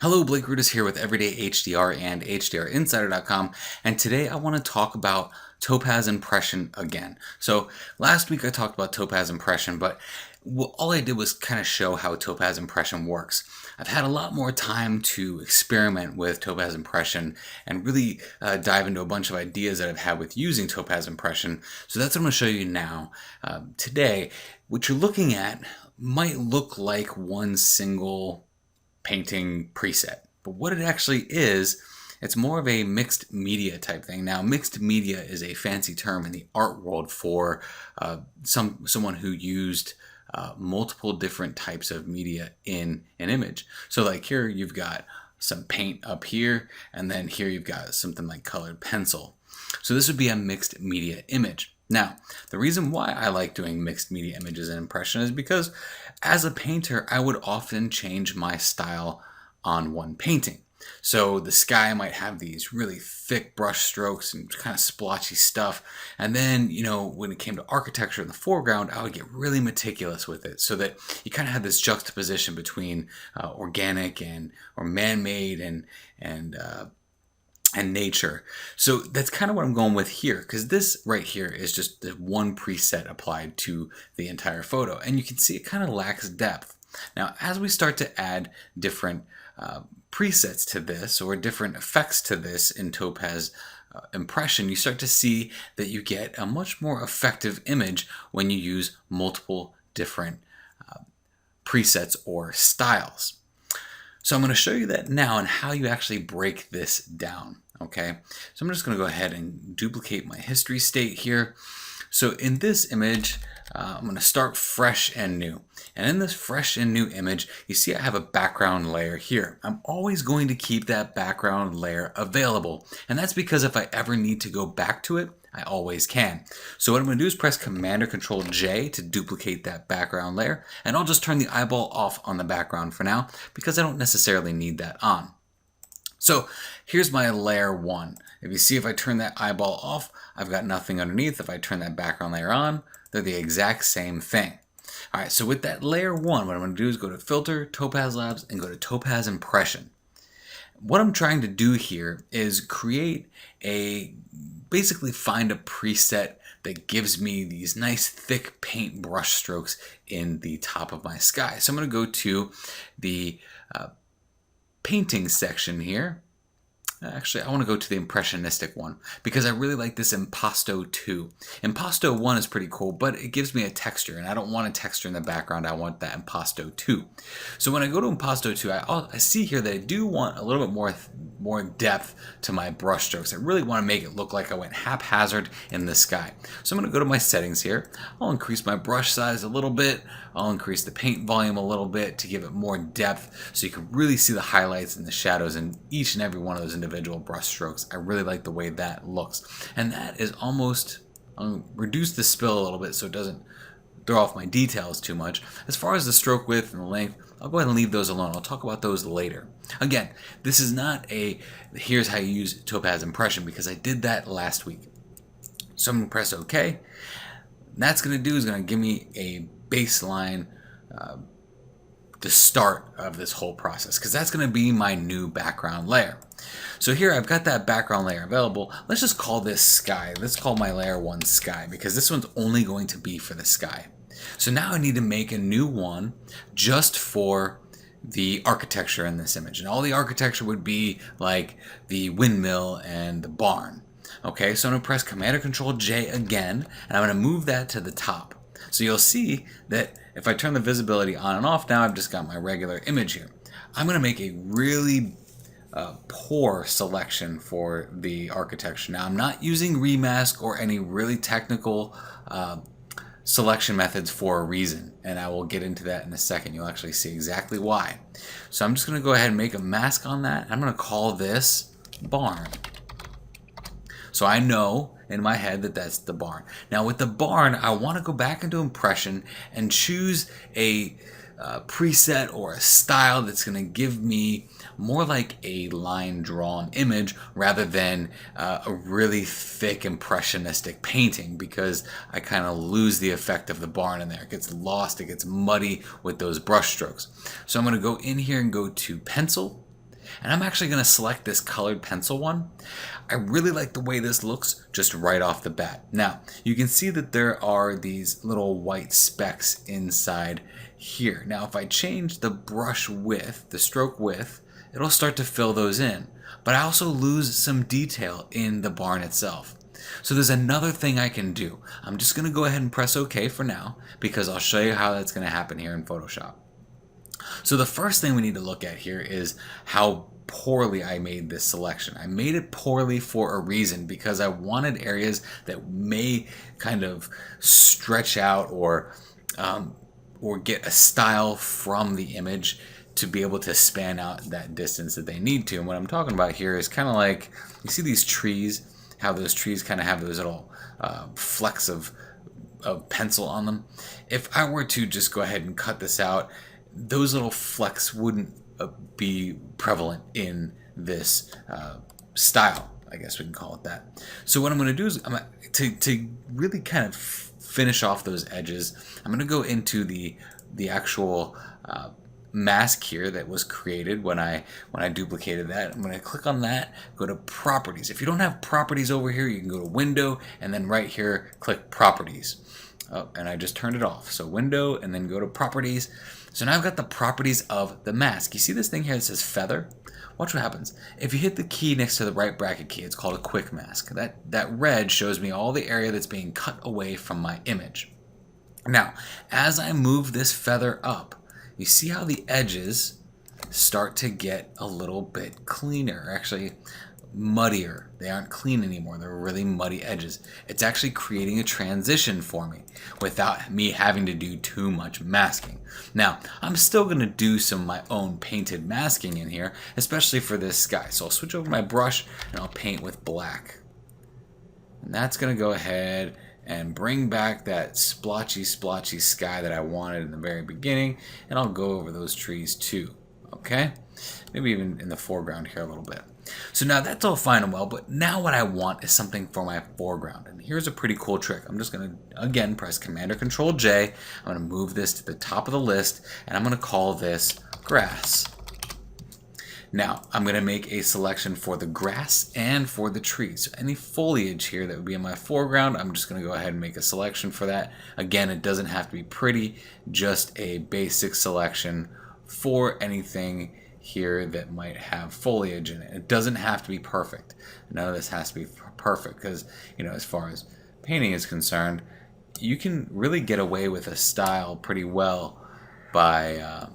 Hello, Blake Rudis here with Everyday HDR and HDRinsider.com, and today I want to talk about Topaz Impression again. So last week I talked about Topaz Impression, but all I did was kind of show how Topaz Impression works. I've had a lot more time to experiment with Topaz Impression and really dive into a bunch of ideas that I've had with using Topaz Impression. So that's what I'm going to show you now. Today, what you're looking at might look like one single painting preset. But what it actually is, it's more of a mixed media type thing. Now, mixed media is a fancy term in the art world for someone who used multiple different types of media in an image. So like here you've got some paint up here, and then here you've got something like colored pencil. So this would be a mixed media image. Now, the reason why I like doing mixed media images in Impression is because as a painter, I would often change my style on one painting. So the sky might have these really thick brush strokes and kind of splotchy stuff. And then, when it came to architecture in the foreground, I would get really meticulous with it so that you kind of have this juxtaposition between organic or man-made and nature. So that's kind of what I'm going with here, because this right here is just the one preset applied to the entire photo, and you can see it kind of lacks depth. Now, as we start to add different presets to this or different effects to this in Topaz Impression, you start to see that you get a much more effective image when you use multiple different presets or styles. So I'm going to show you that now and how you actually break this down. Okay, so I'm just going to go ahead and duplicate my history state here. So in this image, I'm going to start fresh and new. And in this fresh and new image, you see I have a background layer here. I'm always going to keep that background layer available. And that's because if I ever need to go back to it, I always can. So what I'm going to do is press Command or Control J to duplicate that background layer. And I'll just turn the eyeball off on the background for now because I don't necessarily need that on. So here's my layer 1. If you see, if I turn that eyeball off, I've got nothing underneath. If I turn that background layer on, they're the exact same thing. All right, so with that layer 1, what I'm going to do is go to Filter, Topaz Labs, and go to Topaz Impression. What I'm trying to do here is basically find a preset that gives me these nice thick paint brush strokes in the top of my sky. So I'm going to go to the painting section here. Actually, I want to go to the impressionistic one because I really like this Impasto 2. Impasto 1 is pretty cool, but it gives me a texture, and I don't want a texture in the background. I want that Impasto 2. So when I go to Impasto 2, I see here that I do want a little bit more depth to my brush strokes. I really want to make it look like I went haphazard in the sky. So I'm going to go to my settings here. I'll increase my brush size a little bit. I'll increase the paint volume a little bit to give it more depth so you can really see the highlights and the shadows in each and every one of those individual brush strokes. I really like the way that looks. And that is almost, I'll reduce the spill a little bit so it doesn't throw off my details too much. As far as the stroke width and the length, I'll go ahead and leave those alone. I'll talk about those later. Again, this is not here's how you use Topaz Impression because I did that last week. So I'm going to press OK. And that's going to do is going to give me a baseline, the start of this whole process, because that's going to be my new background layer. So here I've got that background layer available. Let's just call this sky. Let's call my layer 1 sky because this one's only going to be for the sky. So now I need to make a new one just for the architecture in this image. And all the architecture would be like the windmill and the barn. Okay, so I'm going to press Command or Control J again, and I'm going to move that to the top. So you'll see that if I turn the visibility on and off, now I've just got my regular image here. I'm going to make a really poor selection for the architecture. Now I'm not using remask or any really technical selection methods for a reason, and I will get into that in a second. You'll actually see exactly why. So I'm just going to go ahead and make a mask on that. I'm going to call this barn. So I know in my head that that's the barn. Now with the barn, I want to go back into Impression and choose a preset or a style that's going to give me more like a line drawn image rather than a really thick impressionistic painting, because I kind of lose the effect of the barn in there. It gets lost, it gets muddy with those brush strokes. So I'm going to go in here and go to pencil, And I'm actually going to select this colored pencil one. I really like the way this looks just right off the bat. Now, you can see that there are these little white specks inside here. Now, if I change the brush width, the stroke width, it'll start to fill those in. But I also lose some detail in the barn itself. So there's another thing I can do. I'm just going to go ahead and press OK for now, because I'll show you how that's going to happen here in Photoshop. So the first thing we need to look at here is how poorly I made this selection. I made it poorly for a reason, because I wanted areas that may kind of stretch out or get a style from the image to be able to span out that distance that they need to. And what I'm talking about here is kind of like, you see these trees, how those trees kind of have those little flecks of pencil on them. If I were to just go ahead and cut this out, those little flecks wouldn't be prevalent in this style, I guess we can call it that. So what I'm going to do is, to really kind of finish off those edges, I'm going to go into the actual mask here that was created when I duplicated that. I'm going to click on that, go to properties. If you don't have properties over here, you can go to window and then right here click properties. Oh, and I just turned it off. So window and then go to properties. So now I've got the properties of the mask. You see this thing here that says feather? Watch what happens. If you hit the key next to the right bracket key, it's called a quick mask. That red shows me all the area that's being cut away from my image. Now, as I move this feather up, you see how the edges start to get a little bit cleaner, actually muddier. They aren't clean anymore. They're really muddy edges. It's actually creating a transition for me without me having to do too much masking. Now, I'm still going to do some of my own painted masking in here, especially for this sky. So I'll switch over my brush and I'll paint with black. And that's going to go ahead and bring back that splotchy sky that I wanted in the very beginning. And I'll go over those trees too. Okay? Maybe even in the foreground here a little bit. So now that's all fine and well, but now what I want is something for my foreground. And here's a pretty cool trick. I'm just going to, again, press Command or Control J. I'm going to move this to the top of the list, and I'm going to call this grass. Now, I'm going to make a selection for the grass and for the trees. So any foliage here that would be in my foreground, I'm just going to go ahead and make a selection for that. Again, it doesn't have to be pretty, just a basic selection for anything here that might have foliage in it. It doesn't have to be perfect. None of this has to be perfect because, you know, as far as painting is concerned, you can really get away with a style pretty well by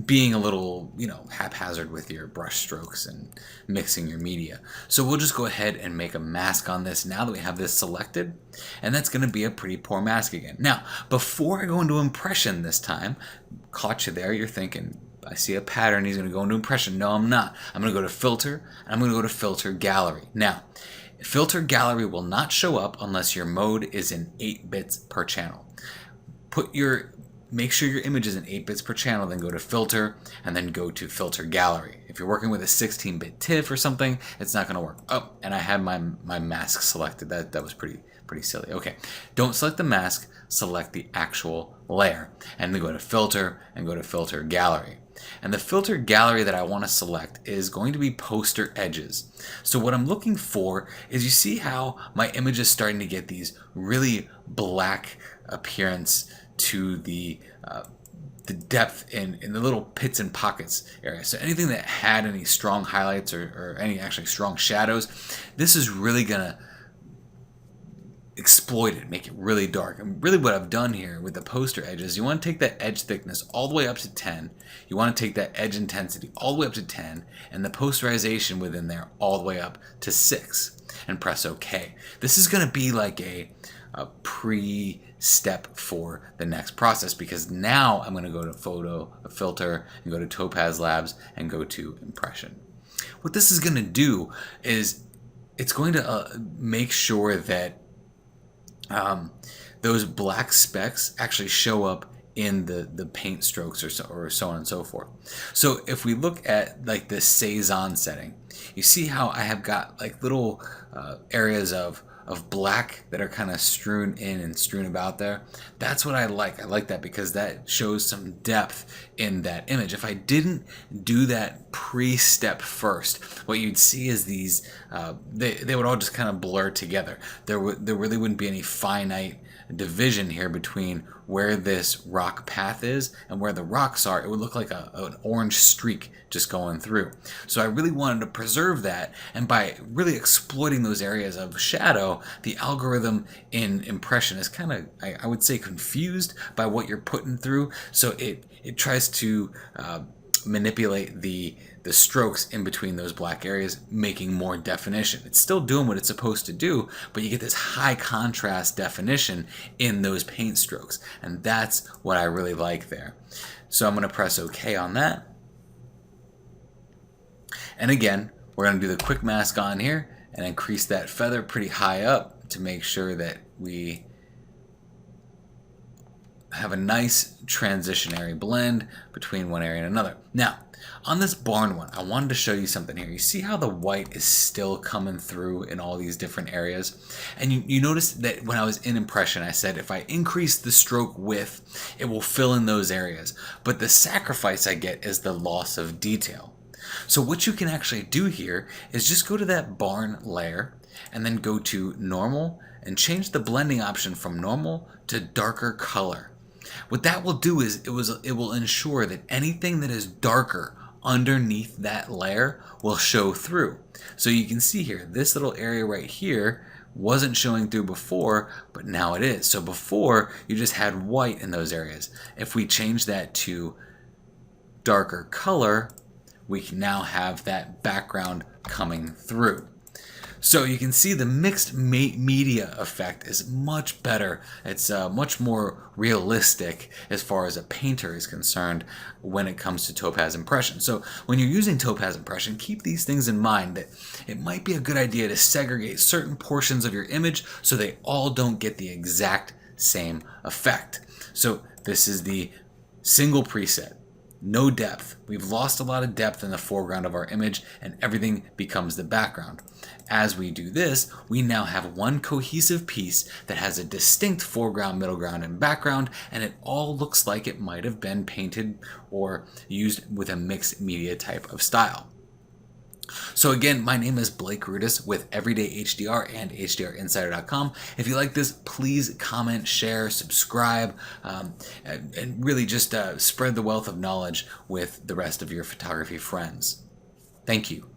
being a little, you know, haphazard with your brush strokes and mixing your media. So we'll just go ahead and make a mask on this now that we have this selected, and that's going to be a pretty poor mask again. Now, before I go into impression this time, caught you there, you're thinking, I see a pattern, he's going to go into impression. No, I'm not. I'm going to go to filter, and I'm going to go to filter gallery. Now, filter gallery will not show up unless your mode is in 8 bits per channel. Make sure your image is in 8 bits per channel, then go to filter, and then go to filter gallery. If you're working with a 16-bit TIFF or something, it's not going to work. Oh, and I had my mask selected. That was pretty silly. Okay, don't select the mask, select the actual layer, and then go to filter and go to filter gallery. And the filter gallery that I want to select is going to be poster edges. So what I'm looking for is, you see how my image is starting to get these really black appearance to the depth in the little pits and pockets area. So anything that had any strong highlights or any actually strong shadows, this is really gonna exploit it, make it really dark. And really what I've done here with the poster edges, you want to take that edge thickness all the way up to 10. You want to take that edge intensity all the way up to 10, and the posterization within there all the way up to 6, and press OK. This is going to be like a pre-step for the next process, because now I'm going to go to filter and go to Topaz Labs and go to impression. What this is going to do is it's going to make sure that those black specks actually show up in the paint strokes or so on and so forth. So if we look at like this Cezanne setting, you see how I have got like little areas of of black that are kind of strewn in and strewn about there. That's what I like. I like that because that shows some depth in that image. If I didn't do that pre-step first, what you'd see is these, they would all just kind of blur together. There really wouldn't be any finite division here between where this rock path is and where the rocks are. It would look like an orange streak just going through. So I really wanted to preserve that, and by really exploiting those areas of shadow, the algorithm in Impression is kind of, I would say, confused by what you're putting through. So it tries to manipulate the strokes in between those black areas, making more definition. It's still doing what it's supposed to do, but you get this high contrast definition in those paint strokes, and that's what I really like there. So I'm going to press OK on that. And again, we're going to do the quick mask on here and increase that feather pretty high up to make sure that we have a nice transitionary blend between one area and another. Now, on this barn one, I wanted to show you something here. You see how the white is still coming through in all these different areas? And you notice that when I was in Impression, I said if I increase the stroke width, it will fill in those areas. But the sacrifice I get is the loss of detail. So what you can actually do here is just go to that barn layer and then go to normal and change the blending option from normal to darker color. What that will do is it will ensure that anything that is darker underneath that layer will show through. So you can see here, this little area right here wasn't showing through before, but now it is. So before, you just had white in those areas. If we change that to darker color, we can now have that background coming through. So you can see the mixed media effect is much better. It's much more realistic as far as a painter is concerned when it comes to Topaz Impression. So when you're using Topaz Impression, keep these things in mind, that it might be a good idea to segregate certain portions of your image so they all don't get the exact same effect. So this is the single preset. No depth. We've lost a lot of depth in the foreground of our image, and everything becomes the background. As we do this, we now have one cohesive piece that has a distinct foreground, middle ground, and background, and it all looks like it might have been painted or used with a mixed media type of style. So again, my name is Blake Rudis with Everyday HDR and HDRinsider.com. If you like this, please comment, share, subscribe, and really just spread the wealth of knowledge with the rest of your photography friends. Thank you.